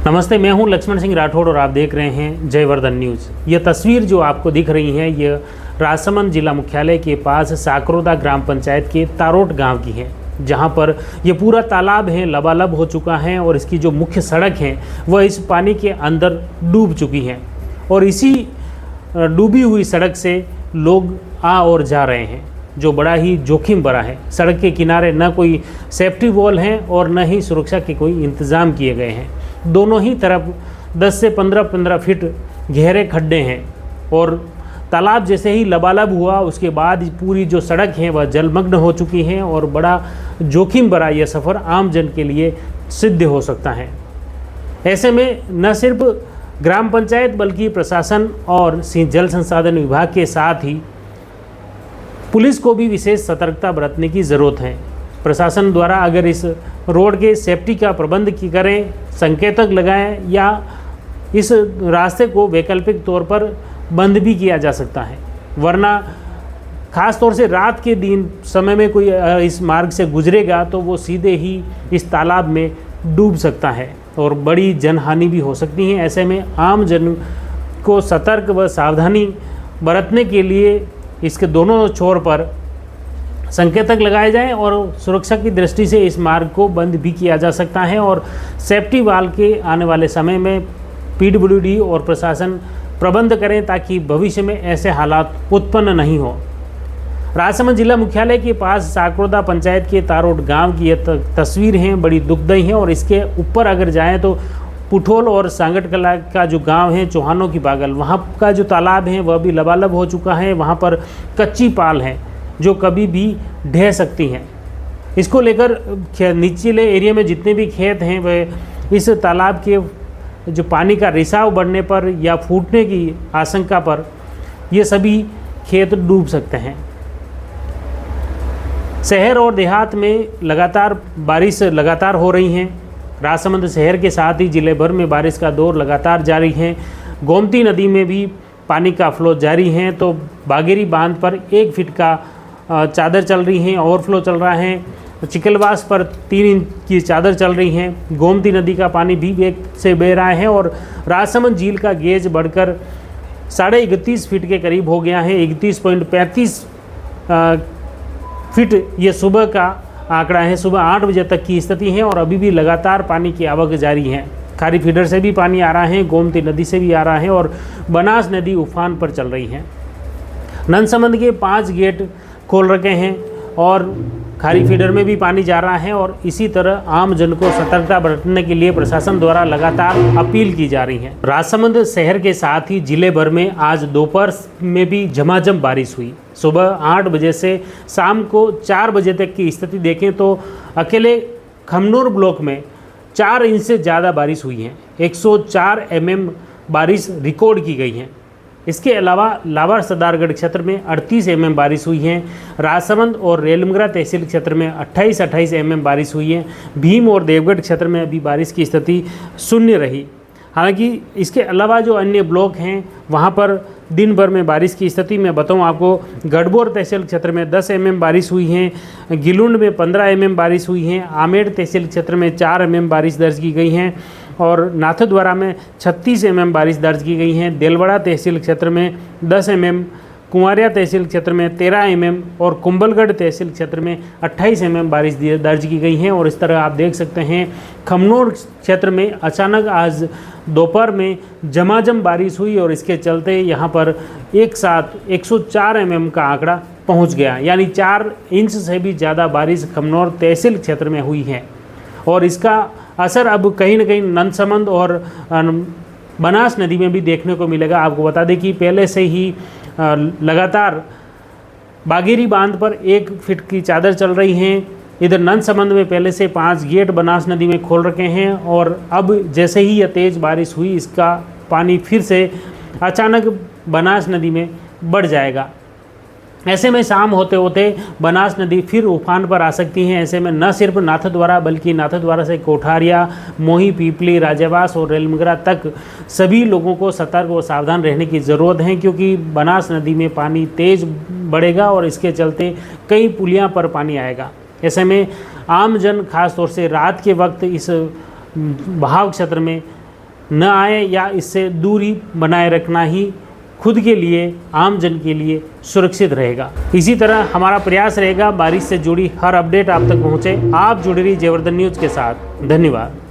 नमस्ते, मैं हूं लक्ष्मण सिंह राठौड़ और आप देख रहे हैं जयवर्धन न्यूज़। यह तस्वीर जो आपको दिख रही है यह राजसमंद जिला मुख्यालय के पास साकरोदा ग्राम पंचायत के तारोट गांव की है, जहां पर यह पूरा तालाब है लबालब हो चुका है और इसकी जो मुख्य सड़क है वह इस पानी के अंदर डूब चुकी है और इसी डूबी हुई सड़क से लोग आ और जा रहे हैं, जो बड़ा ही जोखिम भरा है। सड़क के किनारे न कोई सेफ्टी वॉल है और न ही सुरक्षा के कोई इंतज़ाम किए गए हैं। दोनों ही तरफ 10 से 15 फीट गहरे खड्डे हैं और तालाब जैसे ही लबालब हुआ उसके बाद पूरी जो सड़क है वह जलमग्न हो चुकी है और बड़ा जोखिम भरा यह सफ़र आम जन के लिए सिद्ध हो सकता है। ऐसे में न सिर्फ ग्राम पंचायत बल्कि प्रशासन और जल संसाधन विभाग के साथ ही पुलिस को भी विशेष सतर्कता बरतने की ज़रूरत है। प्रशासन द्वारा अगर इस रोड के सेफ्टी का प्रबंध करें, संकेतक लगाएं या इस रास्ते को वैकल्पिक तौर पर बंद भी किया जा सकता है, वरना ख़ास तौर से रात के दिन समय में कोई इस मार्ग से गुजरेगा तो वो सीधे ही इस तालाब में डूब सकता है और बड़ी जनहानि भी हो सकती है। ऐसे में आम जन को सतर्क व सावधानी बरतने के लिए इसके दोनों छोर पर संकेतक लगाए जाएं और सुरक्षा की दृष्टि से इस मार्ग को बंद भी किया जा सकता है और सेफ्टी वाल के आने वाले समय में पीडब्ल्यूडी और प्रशासन प्रबंध करें ताकि भविष्य में ऐसे हालात उत्पन्न नहीं हो। राजसमंद जिला मुख्यालय के पास साकरोदा पंचायत के तारोट गांव की यह तस्वीर हैं, बड़ी दुखदायी है और इसके ऊपर अगर जाएं तो पुठोल और सांगटकला का जो गांव है चौहानों की बागल, वहाँ का जो तालाब है वह भी लबालब हो चुका है। वहाँ पर कच्ची पाल है जो कभी भी ढह सकती हैं। इसको लेकर निचले एरिया में जितने भी खेत हैं वह इस तालाब के जो पानी का रिसाव बढ़ने पर या फूटने की आशंका पर ये सभी खेत डूब सकते हैं। शहर और देहात में बारिश लगातार हो रही हैं। राजसमंद शहर के साथ ही जिले भर में बारिश का दौर लगातार जारी है। गोमती नदी में भी पानी का फ्लो जारी है तो बागेरी बांध पर 1 फीट का चादर चल रही है, ओवरफ्लो चल रहा है। चिकलवास पर 3 इंच की चादर चल रही है। गोमती नदी का पानी भी वेग से बह रहा है और राजसमंद झील का गेज बढ़कर 31.5 फीट के करीब हो गया है। 31.35 फीट ये सुबह का आंकड़ा है। सुबह 8 बजे तक की स्थिति है और अभी भी लगातार पानी की आवक जारी है। खारी फीडर से भी पानी आ रहा है, गोमती नदी से भी आ रहा है और बनास नदी उफान पर चल रही है। नंदसमंद के 5 गेट खोल रखे हैं और खारी फीडर में भी पानी जा रहा है और इसी तरह आम जन को सतर्कता बरतने के लिए प्रशासन द्वारा लगातार अपील की जा रही है। राजसमंद शहर के साथ ही जिले भर में आज दोपहर में भी झमाझम बारिश हुई। सुबह 8 बजे से शाम को 4 बजे तक की स्थिति देखें तो अकेले खमनोर ब्लॉक में 4 इंच से ज़्यादा बारिश हुई है। 104 mm बारिश रिकॉर्ड की गई है। इसके अलावा लावर सरदारगढ़ क्षेत्र में 38 mm बारिश हुई है। राजसमंद और रेलमगरा तहसील क्षेत्र में 28 mm बारिश हुई है। भीम और देवगढ़ क्षेत्र में अभी बारिश की स्थिति शून्य रही। हालांकि इसके अलावा जो अन्य ब्लॉक हैं वहां पर दिन भर में बारिश की स्थिति मैं बताऊं आपको, गढ़बोर तहसील क्षेत्र में 10 mm बारिश हुई है। गिलुंड में 15 mm बारिश हुई है। आमेर तहसील क्षेत्र में 4 mm बारिश दर्ज की गई है और नाथद्वारा में 36 mm बारिश दर्ज की गई है। देलवाड़ा तहसील क्षेत्र में 10 mm, कुंवारिया तहसील क्षेत्र में 13 mm और कुंभलगढ़ तहसील क्षेत्र में 28 mm बारिश दर्ज की गई है। और इस तरह आप देख सकते हैं खमनोर क्षेत्र में अचानक आज दोपहर में झमाझम बारिश हुई और इसके चलते यहाँ पर एक साथ 104 mm का आंकड़ा पहुँच गया, यानी 4 इंच से भी ज़्यादा बारिश खमनोर तहसील क्षेत्र में हुई है। और इसका असर अब कहीं न कहीं नंदसमंद और बनास नदी में भी देखने को मिलेगा। आपको बता दें कि पहले से ही लगातार बागेरी बांध पर 1 फीट की चादर चल रही है। इधर नंदसमंद में पहले से 5 गेट बनास नदी में खोल रखे हैं और अब जैसे ही यह तेज़ बारिश हुई इसका पानी फिर से अचानक बनास नदी में बढ़ जाएगा। ऐसे में शाम होते होते बनास नदी फिर उफान पर आ सकती हैं। ऐसे में न सिर्फ नाथद्वारा बल्कि नाथद्वारा से कोठारिया, मोही, पीपली, राजावास और रेलमगरा तक सभी लोगों को सतर्क और सावधान रहने की ज़रूरत है, क्योंकि बनास नदी में पानी तेज़ बढ़ेगा और इसके चलते कई पुलियां पर पानी आएगा। ऐसे में आम जन खास तौर से रात के वक्त इस बहाव क्षेत्र में न आए या इससे दूरी बनाए रखना ही खुद के लिए, आम जन के लिए सुरक्षित रहेगा। इसी तरह हमारा प्रयास रहेगा बारिश से जुड़ी हर अपडेट आप तक पहुँचे। आप जुड़े रहिए जयवर्धन न्यूज़ के साथ। धन्यवाद।